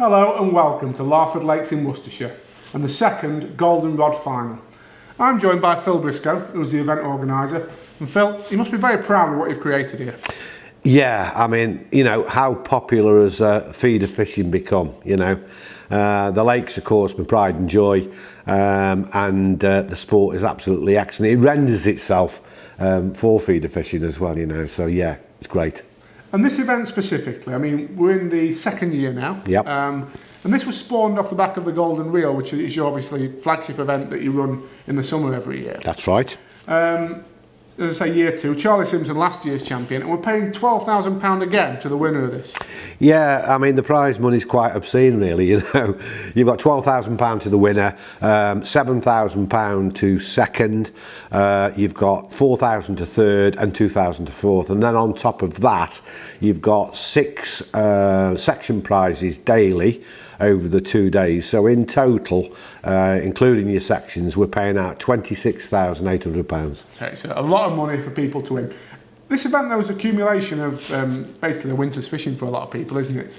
Hello and welcome to Larford Lakes in Worcestershire and the second Golden Rod Final. I'm joined by Phil Briscoe, who's the event organiser. And Phil, you must be very proud of what you've created here. Yeah, I mean, you know, how popular has feeder fishing become, you know. The lakes, of course, my pride and joy, and the sport is absolutely excellent. It renders itself for feeder fishing as well, you know, so yeah, it's great. And this event specifically, I mean, we're in the second year now. Yep. And this was spawned off the back of the Golden Reel, which is your obviously flagship event that you run in the summer every year. That's right. As I say, year two, Charlie Simpson, last year's champion, and we're paying £12,000 again to the winner of this. Yeah, I mean, the prize money's quite obscene, really, you know. You've got £12,000 to the winner, £7,000 to second, you've got £4,000 to third and £2,000 to fourth. And then on top of that, you've got 6 section prizes daily over the 2 days. So in total, including your sections, we're paying out £26,800. It's a lot of money for people to win. This event, though, is accumulation of basically a winter's fishing for a lot of people, isn't it?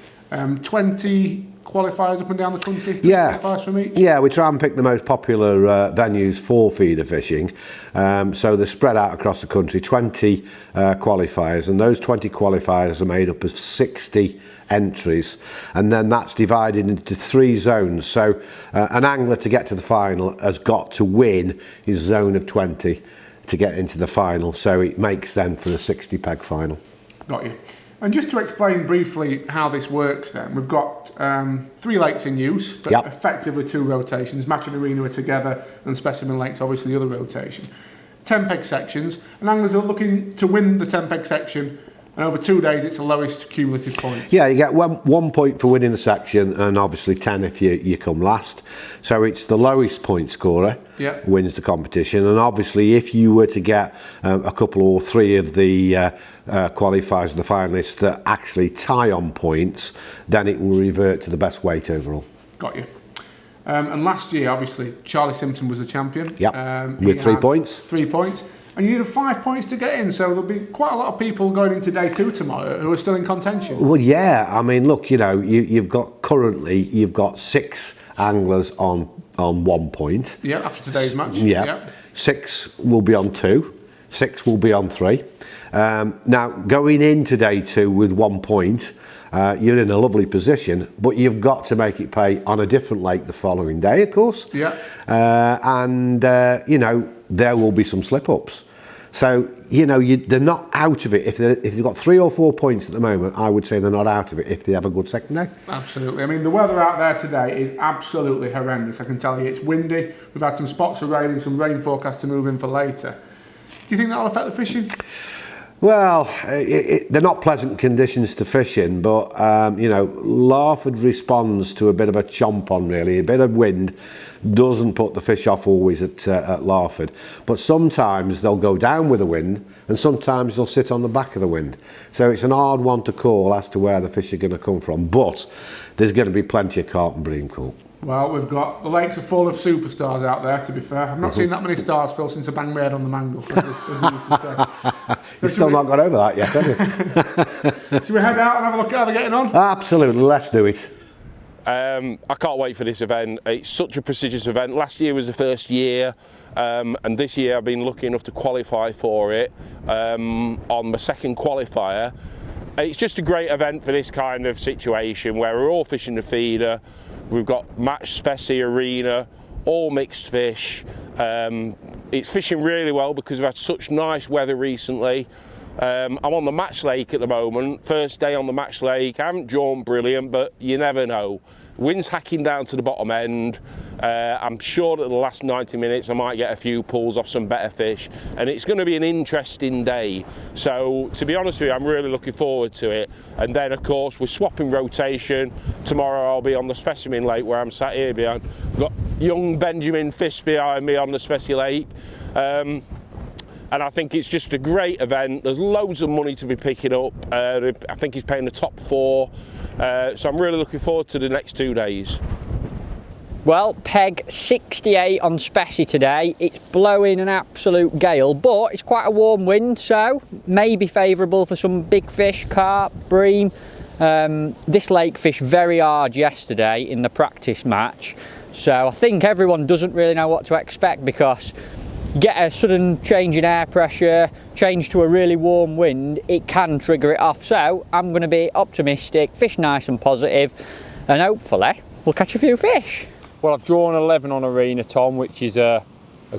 20 qualifiers up and down the country, yeah, qualifiers from each? Yeah, we try and pick the most popular venues for feeder fishing. So they're spread out across the country, 20 qualifiers, and those 20 qualifiers are made up of 60 entries, and then that's divided into 3 zones. So an angler to get to the final has got to win his zone of 20 to get into the final, so it makes then for a 60 peg final. Got you. And just to explain briefly how this works then, we've got 3 lakes in use, but yep, effectively 2 rotations. Match and Arena are together, and Specimen Lake's obviously the other rotation. 10 peg sections, and anglers are looking to win the 10 peg section, and over 2 days it's the lowest cumulative points. Yeah, you get one point for winning the section, and obviously 10 if you come last. So it's the lowest point scorer wins the competition, and obviously if you were to get a couple or 3 of the qualifiers and the finalists that actually tie on points, then it will revert to the best weight overall. Got you. And last year, obviously, Charlie Simpson was the champion. Yep, with 3 points. 3 points. And you needed 5 points to get in, so there'll be quite a lot of people going into day 2 tomorrow who are still in contention. Well, yeah, I mean, look, you know, you've got 6 anglers on 1 point. Yeah, after today's match. Yeah. 6 will be on 2, 6 will be on 3. Now, going into day 2 with 1 point, you're in a lovely position, but you've got to make it pay on a different lake the following day, of course. Yeah. You know, there will be some slip-ups. So, you know, they're not out of it. If they've got 3 or 4 points at the moment, I would say they're not out of it if they have a good second day. Absolutely. I mean, the weather out there today is absolutely horrendous. I can tell you, it's windy. We've had some spots of rain and some rain forecast to move in for later. Do you think that'll affect the fishing? Well, they're not pleasant conditions to fish in, but, you know, Larford responds to a bit of a chomp on, really. A bit of wind doesn't put the fish off always at Larford. But sometimes they'll go down with the wind, and sometimes they'll sit on the back of the wind. So it's an hard one to call as to where the fish are going to come from. But there's going to be plenty of carp and bream caught. Well, the lakes are full of superstars out there, to be fair. I've not seen that many stars, Phil, since I banged my head on the mangle, as we used to say. You've still not got over that yet, have you? Should we head out and have a look at how they're getting on? Absolutely, let's do it. I can't wait for this event. It's such a prestigious event. Last year was the first year, and this year I've been lucky enough to qualify for it on my second qualifier. It's just a great event for this kind of situation where we're all fishing the feeder. We've got match, specie, arena, all mixed fish. It's fishing really well because we've had such nice weather recently. I'm on the match lake at the moment, first day on the match lake. I haven't drawn brilliant, but you never know. Wind's hacking down to the bottom end. I'm sure that the last 90 minutes I might get a few pulls off some better fish, and it's going to be an interesting day. So to be honest with you, I'm really looking forward to it. And then of course we're swapping rotation. Tomorrow I'll be on the Specimen Lake where I'm sat here behind. We've got young Benjamin Fisk behind me on the Specie Lake. And I think it's just a great event. There's loads of money to be picking up. I think he's paying the top 4. So I'm really looking forward to the next 2 days. Well, peg 68 on Specie today. It's blowing an absolute gale, but it's quite a warm wind, so maybe favourable for some big fish, carp, bream. This lake fished very hard yesterday in the practice match, so I think everyone doesn't really know what to expect, because you get a sudden change in air pressure, change to a really warm wind, it can trigger it off. So I'm going to be optimistic, fish nice and positive, and hopefully we'll catch a few fish. Well, I've drawn 11 on Arena, Tom, which is a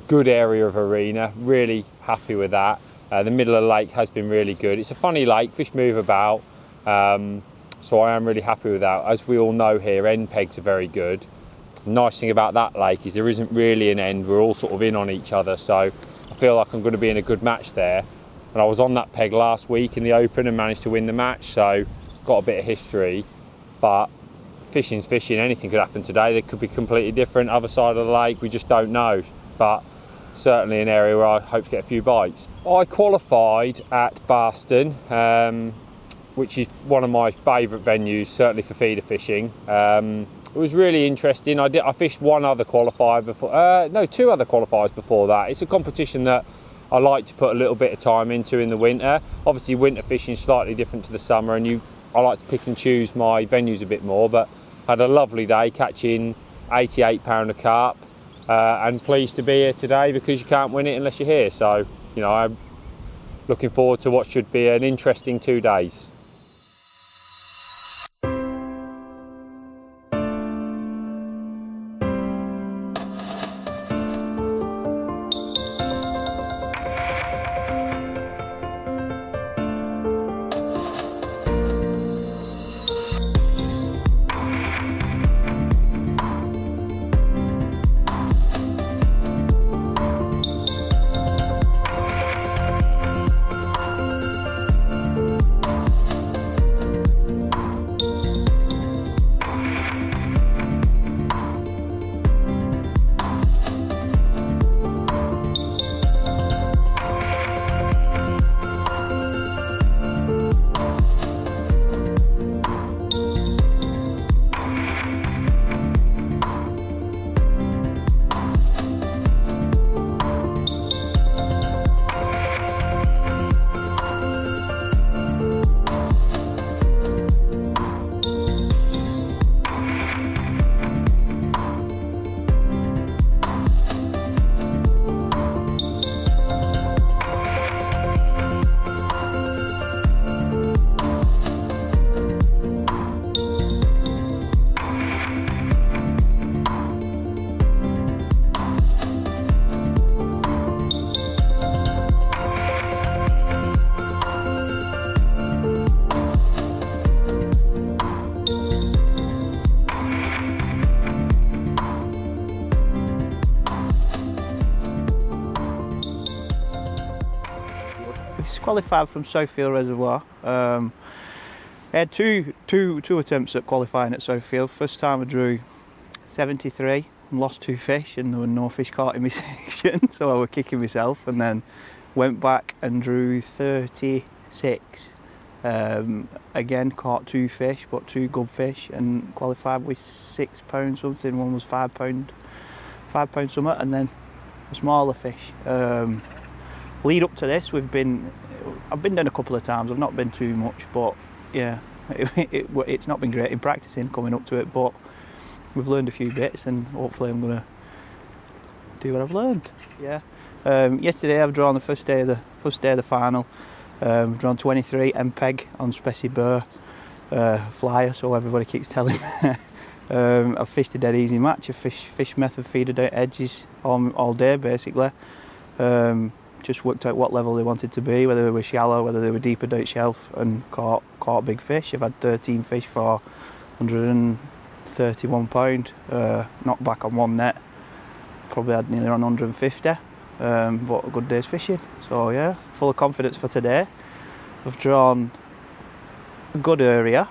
good area of Arena. Really happy with that. The middle of the lake has been really good. It's a funny lake, fish move about, so I am really happy with that. As we all know here, end pegs are very good. The nice thing about that lake is there isn't really an end. We're all sort of in on each other, so I feel like I'm going to be in a good match there. And I was on that peg last week in the Open and managed to win the match, so got a bit of history. But fishing's fishing, anything could happen today. They could be completely different, other side of the lake, we just don't know. But certainly an area where I hope to get a few bites. I qualified at Barston, which is one of my favourite venues, certainly for feeder fishing. It was really interesting. I fished one other qualifier before, two other qualifiers before that. It's a competition that I like to put a little bit of time into in the winter. Obviously winter fishing is slightly different to the summer, and I like to pick and choose my venues a bit more, but had a lovely day catching 88 pounder carp, and pleased to be here today, because you can't win it unless you're here. So, I'm looking forward to what should be an interesting 2 days. Qualified from Southfield Reservoir. I had two attempts at qualifying at Southfield. First time I drew 73 and lost 2 fish, and there were no fish caught in my section, so I was kicking myself, and then went back and drew 36. Again, caught 2 fish, but 2 good fish, and qualified with £6 something. One was £5 something, and then a smaller fish. Lead up to this, I've been down a couple of times. I've not been too much, but yeah, it's not been great in practicing coming up to it. But we've learned a few bits, and hopefully I'm going to do what I've learned. Yeah. Yesterday I've drawn the first day of the final. I've drawn 23 MPEG on Specie Burr flyer, so everybody keeps telling me. I've fished a dead easy match. I've fished method feeder down edges all day basically. Just worked out what level they wanted to be, whether they were shallow, whether they were deeper down shelf, and caught big fish. I've had 13 fish for £131, knocked back on one net, probably had nearly on 150, but a good day's fishing. So yeah, full of confidence for today. I've drawn a good area,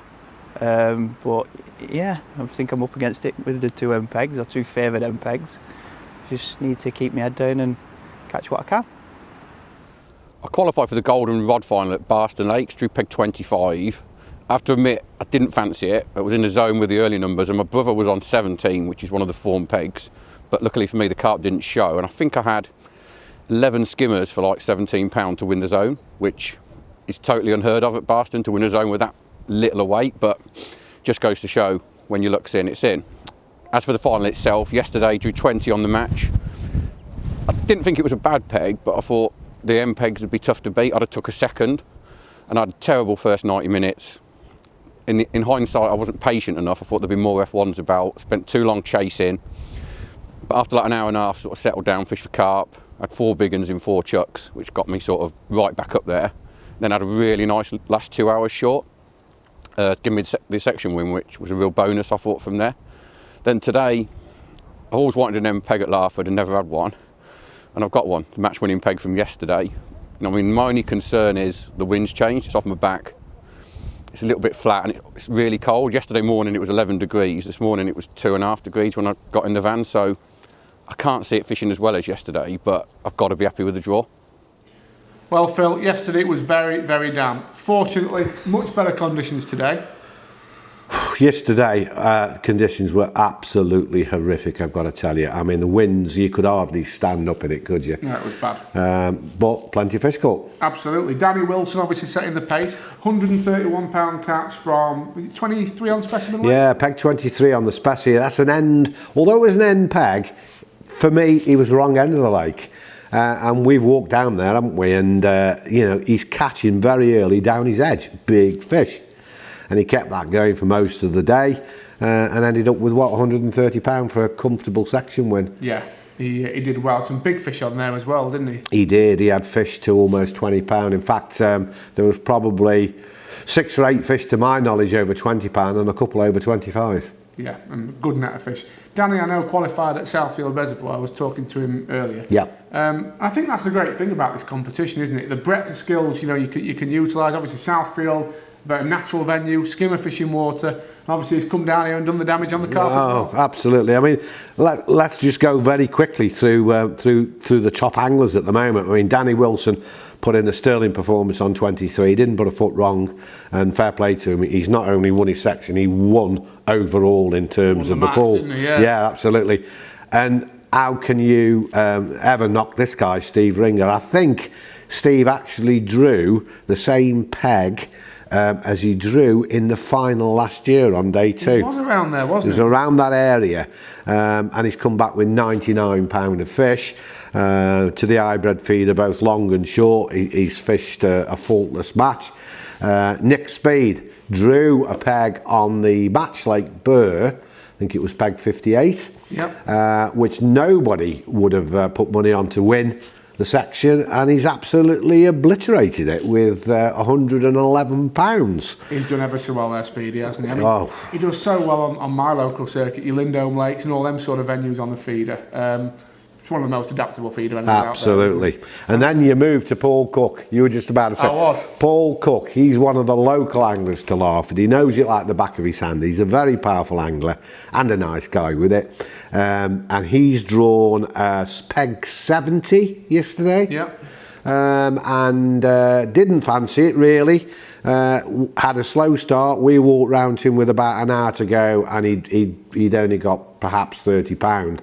but yeah, I think I'm up against it with the 2 MPEGs, or 2 favoured MPEGs. Just need to keep my head down and catch what I can. I qualified for the Golden Rod Final at Larford Lakes, drew peg 25, I have to admit, I didn't fancy it. I was in the zone with the early numbers, and my brother was on 17, which is one of the form pegs. But luckily for me, the carp didn't show, and I think I had 11 skimmers for like £17 to win the zone, which is totally unheard of at Barston, to win a zone with that little a weight, but just goes to show when your luck's in, it's in. As for the final itself, yesterday drew 20 on the match. I didn't think it was a bad peg, but I thought the end pegs would be tough to beat. I'd have took a second, and I had a terrible first 90 minutes. In hindsight, I wasn't patient enough. I thought there'd be more F1s about. Spent too long chasing, but after like an hour and a half, sort of settled down, fished for carp. I had 4 big uns in 4 chucks, which got me sort of right back up there. Then I had a really nice last 2 hours short, give me the section win, which was a real bonus, I thought, from there. Then today, I always wanted an end peg at Larford and never had one, and I've got one, the match-winning peg from yesterday. I mean, my only concern is the wind's changed. It's off my back. It's a little bit flat and it's really cold. Yesterday morning it was 11 degrees. This morning it was 2.5 degrees when I got in the van, so I can't see it fishing as well as yesterday, but I've got to be happy with the draw. Well, Phil, yesterday it was very, very damp. Fortunately, much better conditions today. Yesterday, conditions were absolutely horrific, I've got to tell you. I mean, the winds, you could hardly stand up in it, could you? No, it was bad. But plenty of fish caught. Absolutely. Danny Wilson obviously setting the pace. £131 catch from, was it 23 on specimen weight? Yeah, peg 23 on the specimen. That's an end, although it was an end peg, for me, he was the wrong end of the lake. And we've walked down there, haven't we? And, you know, he's catching very early down his edge, big fish. And he kept that going for most of the day and ended up with, what, £130 for a comfortable section win. Yeah, he did well. Some big fish on there as well, didn't he? He did. He had fish to almost £20. In fact, there was probably 6 or 8 fish, to my knowledge, over £20 and a couple over 25. Yeah, and good net of fish. Danny, I know, qualified at Southfield Reservoir. I was talking to him earlier. Yeah. I think that's the great thing about this competition, isn't it? The breadth of skills, you know, you can utilise. Obviously, Southfield, very natural venue, skimmer fishing water. And obviously, he's come down here and done the damage on the carp as well. Absolutely. I mean, let's just go very quickly through the top anglers at the moment. I mean, Danny Wilson put in a sterling performance on 23. He didn't put a foot wrong, and fair play to him. He's not only won his section, he won overall in terms of the pool. Didn't he? Yeah, absolutely. And how can you ever knock this guy, Steve Ringer? I think Steve actually drew the same peg as he drew in the final last year on day 2. It was around there, wasn't it? It was around that area, and he's come back with £99 of fish to the hybrid feeder, both long and short. He's fished a faultless match. Nick Speed drew a peg on the Match Lake Burr, I think it was peg 58, yep. Which nobody would have put money on to win the section, and he's absolutely obliterated it with £111. He's done ever so well there, Speedy, hasn't he? I mean, he does so well on my local circuit, your Lindholme Lakes and all them sort of venues on the feeder. It's one of the most adaptable feeder venues absolutely. out there. And then you move to Paul Cook. You were just about to say. I was. Paul Cook, he's one of the local anglers to Larford. He knows it like the back of his hand. He's a very powerful angler and a nice guy with it. And he's drawn peg 70 yesterday. Yep. And didn't fancy it really. Had a slow start. We walked round to him with about an hour to go, and he'd only got perhaps £30.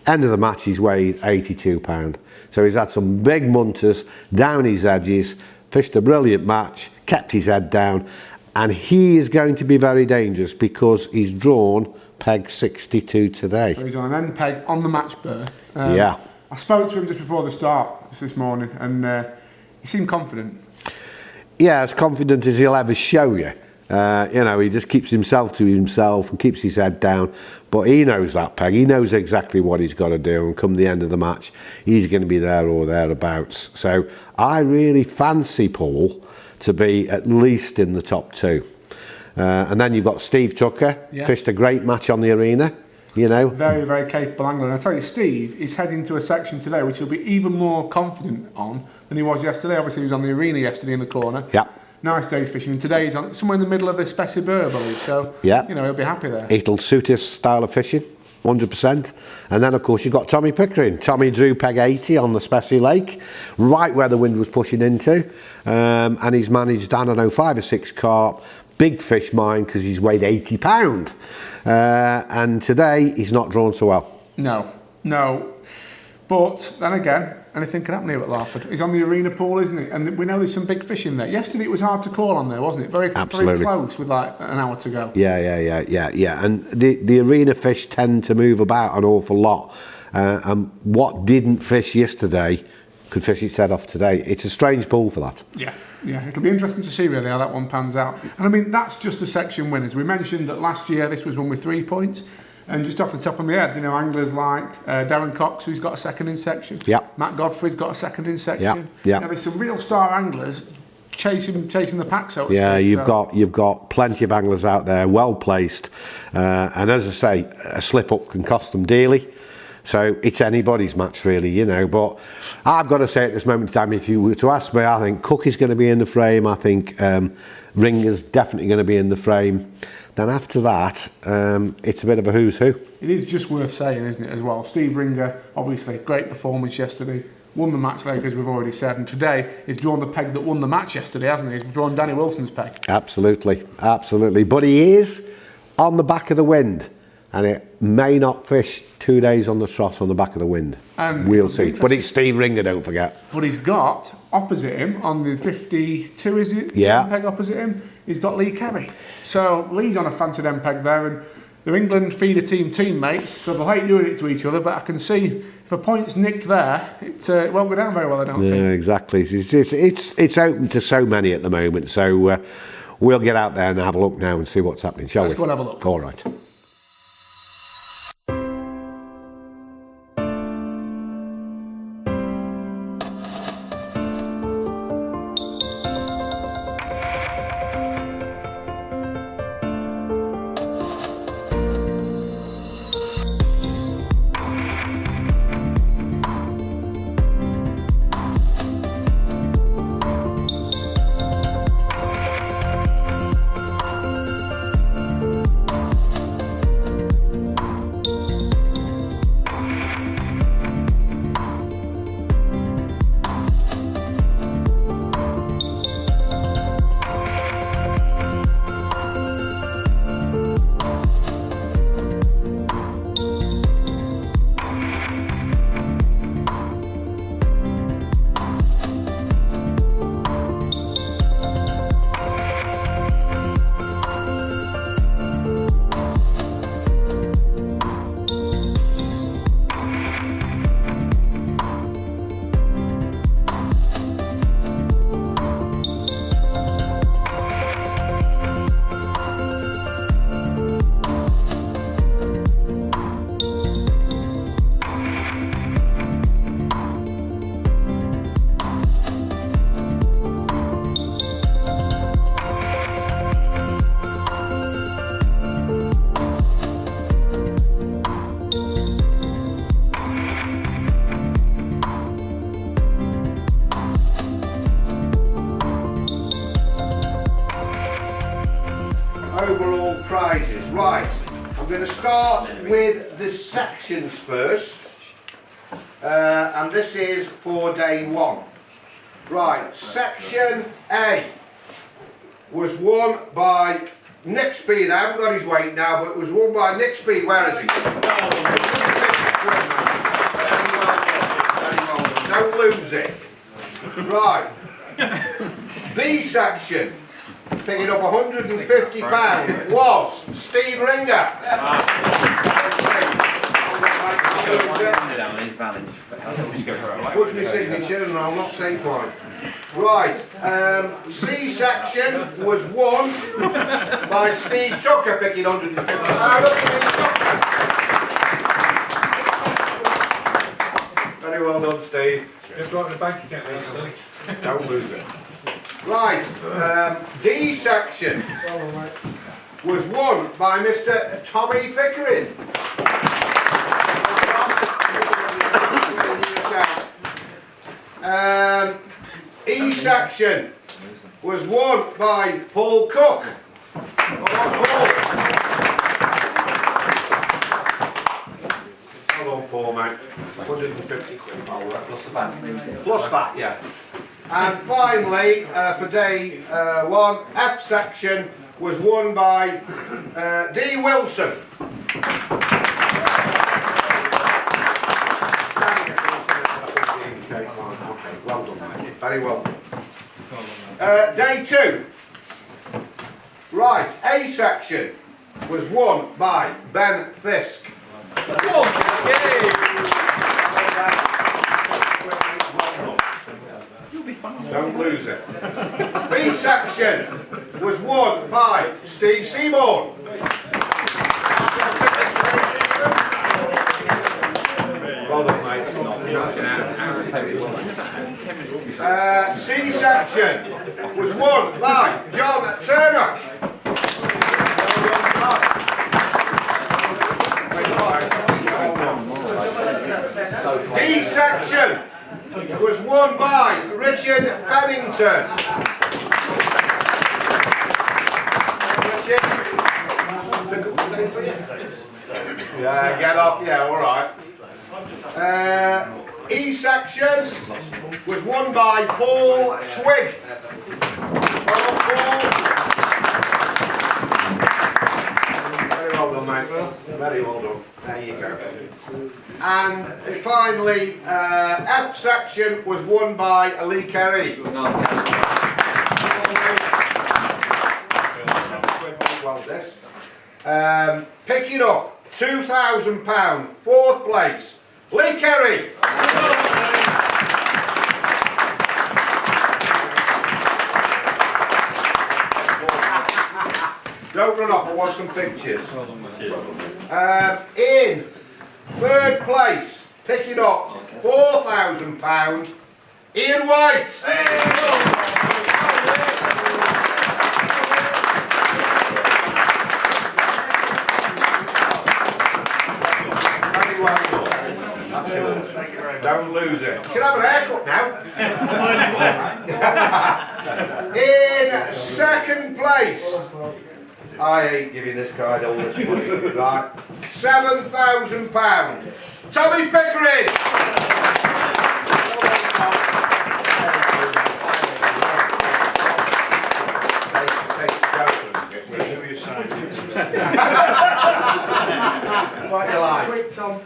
End of the match, he's weighed £82. So he's had some big munters down his edges, fished a brilliant match, kept his head down, and he is going to be very dangerous because he's drawn peg 62 today. So he's on an end peg on the match burr. Yeah. I spoke to him just before the start this morning, and he seemed confident. Yeah, as confident as he'll ever show you. You know, he just keeps himself to himself and keeps his head down, but he knows that peg. He knows exactly what he's got to do, and come the end of the match, he's going to be there or thereabouts. So I really fancy Paul to be at least in the top 2. And then you've got Steve Tucker, fished a great match on the arena. You know, very, very capable angler. And I tell you, Steve is heading to a section today which he'll be even more confident on than he was yesterday. Obviously, he was on the arena yesterday in the corner. Yeah. Nice day's fishing, and today he's on somewhere in the middle of the Spessy Burr, I believe. So, yeah, you know, he'll be happy there. It'll suit his style of fishing, 100%. And then, of course, you've got Tommy Pickering. Tommy drew peg 80 on the Spessy Lake, right where the wind was pushing into. And he's managed, I don't know, 5 or 6 carp, big fish mind because he's weighed 80 pound, and today he's not drawn so well. No. But then again, anything can happen here at Larford. He's on the arena pool, isn't he? And we know there's some big fish in there. Yesterday it was hard to call on there, wasn't it? Very close with like an hour to go. Yeah. And the arena fish tend to move about an awful lot. And what didn't fish yesterday could fish its head off today. It's a strange pool for that. Yeah. It'll be interesting to see really how that one pans out. And I mean, that's just the section winners. We mentioned that last year this was one with 3 points. And just off the top of my head, you know, anglers like Darren Cox, who's got a second in section. Yep. Matt Godfrey's got a second in section. Yep. You know, there's some real star anglers chasing the pack, so to speak. Yeah, you've got plenty of anglers out there, well placed. And as I say, a slip up can cost them dearly. So it's anybody's match really, you know. But I've got to say at this moment in time, if you were to ask me, I think Cook is going to be in the frame. I think Ringer's definitely going to be in the frame. Then after that, it's a bit of a who's who. It is just worth saying, isn't it, as well? Steve Ringer, obviously, great performance yesterday. Won the match leg, as we've already said. And today, he's drawn the peg that won the match yesterday, hasn't he? He's drawn Danny Wilson's peg. Absolutely. But he is on the back of the wind. And it may not fish 2 days on the trot on the back of the wind. And we'll see. But it's Steve Ringer, don't forget. But he's got, opposite him, on the 52, is it? Yeah. Peg opposite him, he's got Lee Kerry. So Lee's on a fancied end peg there, and they're England feeder team teammates, so they'll hate doing it to each other, but I can see if a point's nicked there, it won't go down very well, I don't think. Yeah, exactly. It's open to so many at the moment, so we'll get out there and have a look now and see what's happening, shall we? Let's go and have a look. All right. Overall prizes. Right, I'm going to start with the sections first, and this is for day one. Right, section A was won by Nick Speed. I haven't got his weight now, but it was won by Nick Speed. Where is he? Don't lose it. Right, B section, picking up £150 was Steve Ringer. Put my signature and I'll not say point. Right, C section was won by Steve Tucker, picking £150. Very well done, Steve. Just right in the bank account. Don't lose it. Right, D section was won by Mr. Tommy Pickering. E section was won by Paul Cook. Hello, Paul, mate. £150 plus the VAT. Plus VAT, yeah. And finally, for day 1, F section was won by D. Wilson. Okay, well done, mate. Very well done. Day 2. Right, A section was won by Ben Fisk. Don't lose it. B section was won by Steve Seymour. Well done, mate. C section was won by John Turner. D section was won by Richard Bennington. Yeah, get off, yeah, alright. E section was won by Paul Twigg. Well, Paul. Very well done, mate. Very well done. There you go. And finally, F section was won by Ali Kerry. Well, this. Picking up £2,000, 4th place, Lee Kerry. Don't run off, I want some pictures. In 3rd place, picking up £4,000, Ian White. Very well done. That's yours. Don't lose it. You can have an haircut now. In 2nd place, I ain't giving this guy all this money, right? £7,000. Tommy Pickering! What you like?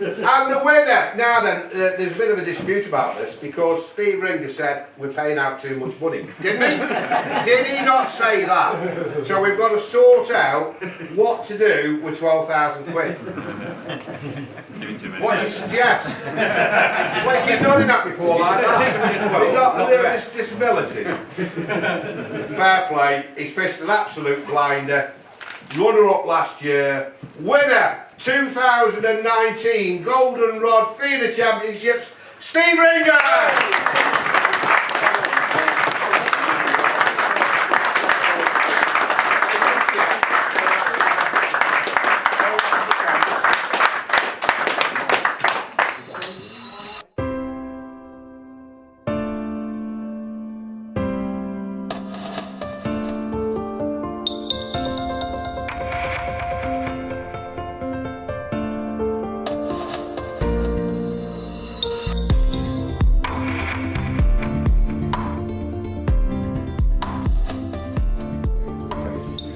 And the winner, now then, there's a bit of a dispute about this because Steve Ringer said we're paying out too much money. Didn't he? Did he not say that? So we've got to sort out what to do with 12,000 quid. What do you suggest? Well, you've done that before like that. We've got a bit of this disability. Fair play, he's fished an absolute blinder. Runner-up last year. Winner 2019 Golden Rod Feeder Championships, Steve Ringer!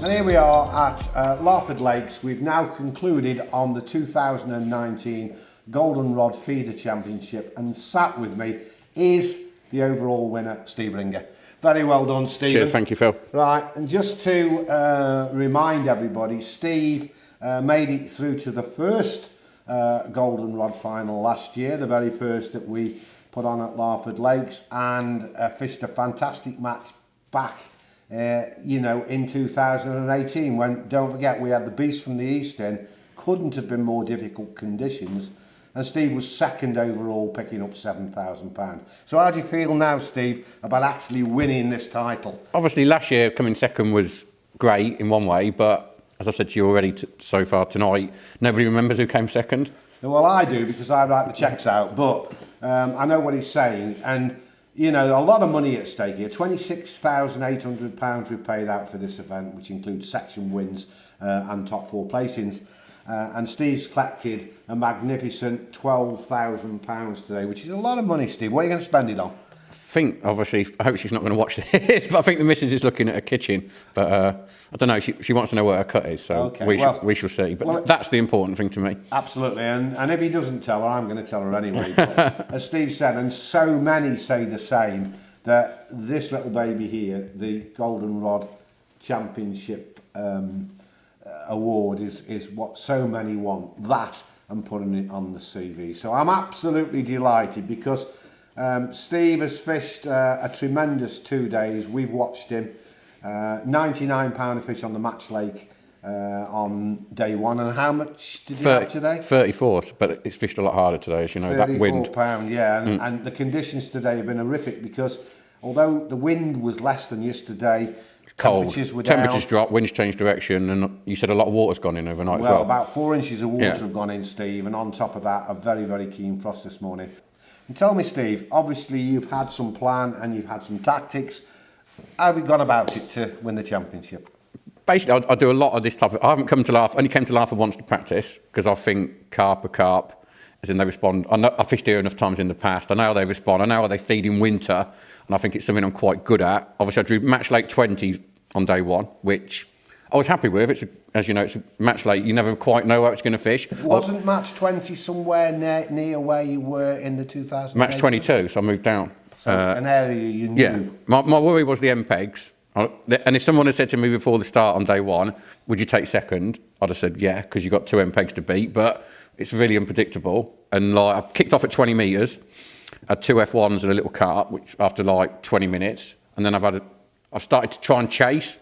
And here we are at Larford Lakes. We've now concluded on the 2019 Golden Rod Feeder Championship, and sat with me is the overall winner, Steve Ringer. Very well done, Steve. Cheers, thank you, Phil. Right, and just to remind everybody, Steve made it through to the first Golden Rod final last year, the very first that we put on at Larford Lakes, and fished a fantastic match back in 2018, when, don't forget, we had the beast from the east in. Couldn't have been more difficult conditions, and Steve was 2nd overall, picking up £7,000. So how do you feel now, Steve, about actually winning this title? Obviously last year coming 2nd was great in one way, but as I said to you already so far tonight, nobody remembers who came 2nd. Well, I do, because I write the cheques out, but I know what he's saying, and a lot of money at stake here. £26,800 we paid out for this event, which includes section wins and top 4 placings. And Steve's collected a magnificent £12,000 today, which is a lot of money, Steve. What are you going to spend it on? think, obviously, I hope she's not going to watch this, but I think the missus is looking at her kitchen. But I don't know, she wants to know where her cut is, so Okay, we shall see. But well, that's the important thing to me. Absolutely, and if he doesn't tell her, I'm going to tell her anyway. But as Steve said, and so many say the same, that this little baby here, the Golden Rod Championship award, is what so many want. That and putting it on the CV. So I'm absolutely delighted because Steve has fished a tremendous 2 days. We've watched him. 99 pound of fish on the Match Lake on day one. And how much did you have today? 34, but it's fished a lot harder today, as you know, that wind. 34 pound, yeah. And the conditions today have been horrific because although the wind was less than yesterday, cold. Temperatures were down. Temperatures dropped, winds changed direction, and you said a lot of water's gone in overnight as Well, well. about 4 inches of water have gone in, Steve, and on top of that, a very, very keen frost this morning. And tell me, Steve, obviously you've had some plan and you've had some tactics. How have you gone about it to win the championship? Basically, I do a lot of this type of... I haven't come to Larford, only came to Larford once to practice, because I think carp are carp, as in they respond. I fished here enough times in the past. I know how they respond. I know how they feed in winter, and I think it's something I'm quite good at. Obviously, I drew Match Lake 20 on day one, which I was happy with. It's as you know, it's a Match Lake. You never quite know where it's going to fish. Wasn't Match 20 somewhere near where you were in the 2000? Match 22, so I moved down. So an area you knew. Yeah, my worry was the end pegs. And if someone had said to me before the start on day one, would you take second? I'd have said, yeah, because you've got 2 end pegs to beat. But it's really unpredictable. And like, I kicked off at 20 metres, had 2 F1s and a little carp, which after like 20 minutes. And then I've started to try and chase.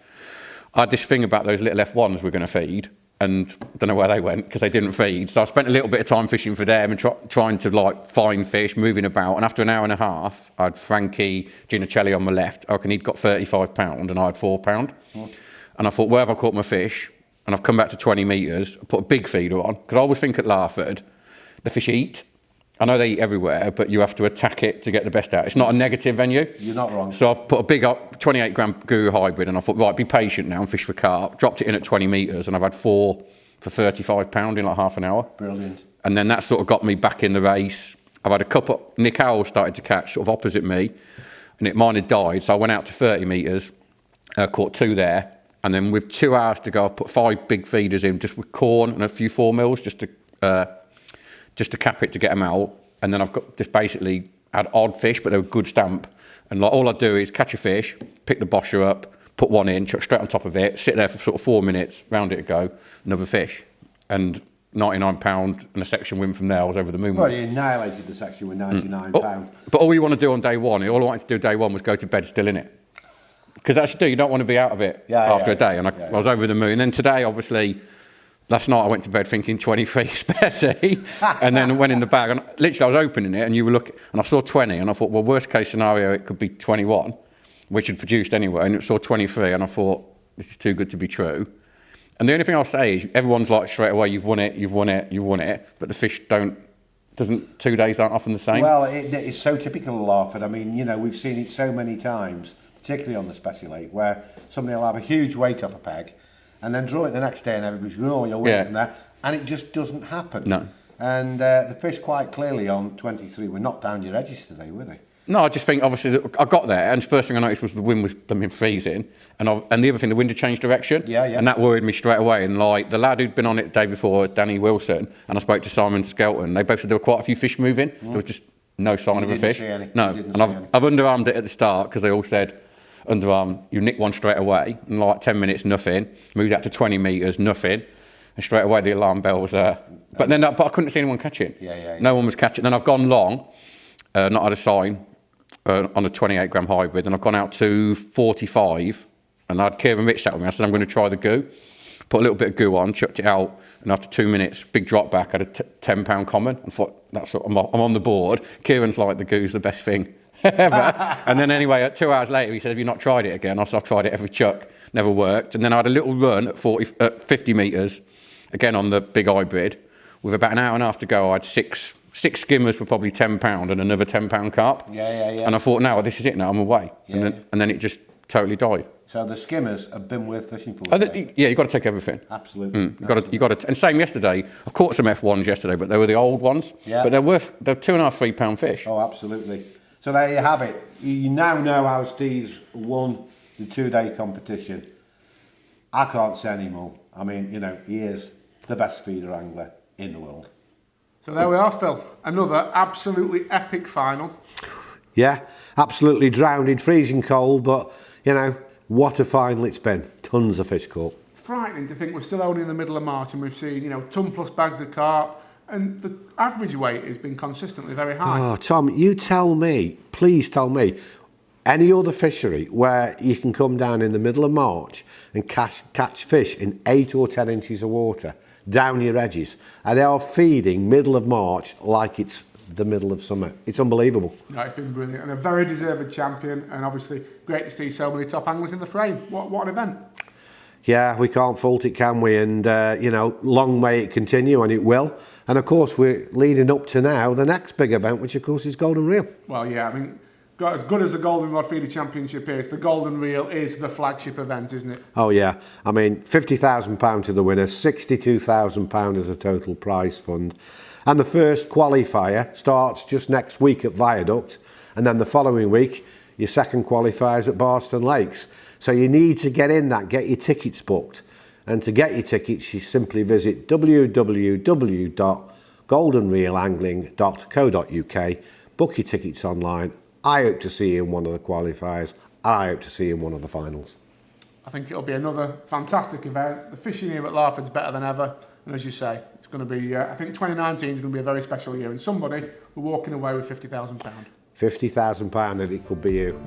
I had this thing about those little F1s we're going to feed. And don't know where they went because they didn't feed. So I spent a little bit of time fishing for them and trying to like find fish, moving about. And after an hour and a half, I had Frankie Ginicelli on my left. I reckon he'd got 35 pound and I had 4 pound. And I thought, where have I caught my fish? And I've come back to 20 metres. I put a big feeder on because I always think at Larford, the fish eat. I know they eat everywhere, but you have to attack it to get the best out. It's not a negative venue. You're not wrong. So I've put a big 28 gram guru hybrid and I thought, right, be patient now and fish for carp. Dropped it in at 20 metres and I've had 4 for 35 pound in like half an hour. Brilliant. And then that sort of got me back in the race. I've had a couple, Nick Howell started to catch sort of opposite me and mine had died. So I went out to 30 metres, caught 2 there. And then with 2 hours to go, I put 5 big feeders in just with corn and a few 4 mils just to cap it to get them out. And then I've got just basically had odd fish, but they were good stamp. And like all I do is catch a fish, pick the bosher up, put one in, chuck straight on top of it, sit there for sort of 4 minutes, round it to go, another fish. And 99 pound and a section win from there, I was over the moon. Well, you annihilated the section with 99 pound. But all you want to do on day one, all I wanted to do day one was go to bed still in it. Because that's what you do, you don't want to be out of it after a day. And I was over the moon. And then today, obviously, last night I went to bed thinking 23 specie, and then went in the bag. And literally, I was opening it, and you were looking, and I saw 20, and I thought, well, worst case scenario, it could be 21, which had produced anyway, and it saw 23, and I thought, this is too good to be true. And the only thing I'll say is, everyone's like straight away, you've won it, you've won it, you've won it, but the fish don't. 2 days aren't often the same. Well, it's so typical of Larford. I mean, you know, we've seen it so many times, particularly on the Special Lake, where somebody will have a huge weight off a peg, and then draw it the next day and everybody's going, oh, you're winning from there. And it just doesn't happen. No. And the fish quite clearly on 23 were knocked down your edges today, were they? No, I just think, obviously, I got there, and the first thing I noticed was the wind was freezing. And the other thing, the wind had changed direction. Yeah, yeah. And that worried me straight away. And like the lad who'd been on it the day before, Danny Wilson, and I spoke to Simon Skelton, they both said there were quite a few fish moving. There was just no sign of a fish. See any. No. And I've underarmed it at the start because they all said, underarm, you nick one straight away. And like 10 minutes, nothing. Moved out to 20 metres, nothing. And straight away the alarm bell was there. But I couldn't see anyone catching. Yeah. No one was catching. Then I've gone long, not had a sign on a 28 gram hybrid, and I've gone out to 45. And I had Kieran Rich sat with me. I said, I'm going to try the goo. Put a little bit of goo on, chucked it out, and after 2 minutes, big drop back, I had a 10 pound common. I thought, I'm on the board. Kieran's like, the goo's the best thing ever. And then anyway, 2 hours later, he said, have you not tried it again? I said, I've tried it every chuck, never worked. And then I had a little run at 50 metres, again on the big hybrid. With about an hour and a half to go, I had six skimmers for probably 10 pound and another 10 pound carp. Yeah. And I thought, no, this is it now, I'm away. Yeah. And then it just totally died. So the skimmers have been worth fishing for. Yeah, you've got to take everything. Absolutely. You got to. And same yesterday. I caught some F1s yesterday, but they were the old ones. Yeah. But they're £2.5, £3 fish. Oh, absolutely. So there you have it. You now know how Steve's won the 2-day competition. I can't say any more. I mean, you know, he is the best feeder angler in the world. So there we are, Phil. Another absolutely epic final. Yeah, absolutely drowned, freezing cold, but, you know, what a final it's been. Tons of fish caught. Frightening to think we're still only in the middle of March and we've seen, you know, ton plus bags of carp, and the average weight has been consistently very high. Oh, Tom, you tell me, please tell me, any other fishery where you can come down in the middle of March and catch fish in 8 or 10 inches of water down your edges, and they are feeding middle of March like it's the middle of summer. It's unbelievable. No, it's been brilliant and a very deserved champion, and obviously great to see so many top anglers in the frame. What an event. Yeah, we can't fault it, can we? And, you know, long may it continue, and it will. And, of course, we're leading up to now the next big event, which, of course, is Golden Reel. Well, yeah, I mean, as good as the Golden Rod Feeder Championship is, the Golden Reel is the flagship event, isn't it? Oh, yeah. I mean, £50,000 to the winner, £62,000 as a total prize fund. And the first qualifier starts just next week at Viaduct. And then the following week, your second qualifier is at Larford Lakes. So you need to get in that, get your tickets booked. And to get your tickets, you simply visit www.goldenreelangling.co.uk, book your tickets online. I hope to see you in one of the qualifiers. I hope to see you in one of the finals. I think it'll be another fantastic event. The fishing here at Larford's better than ever. And as you say, it's going to be, I think 2019 is going to be a very special year. And somebody will be walking away with £50,000. £50,000 and it could be you.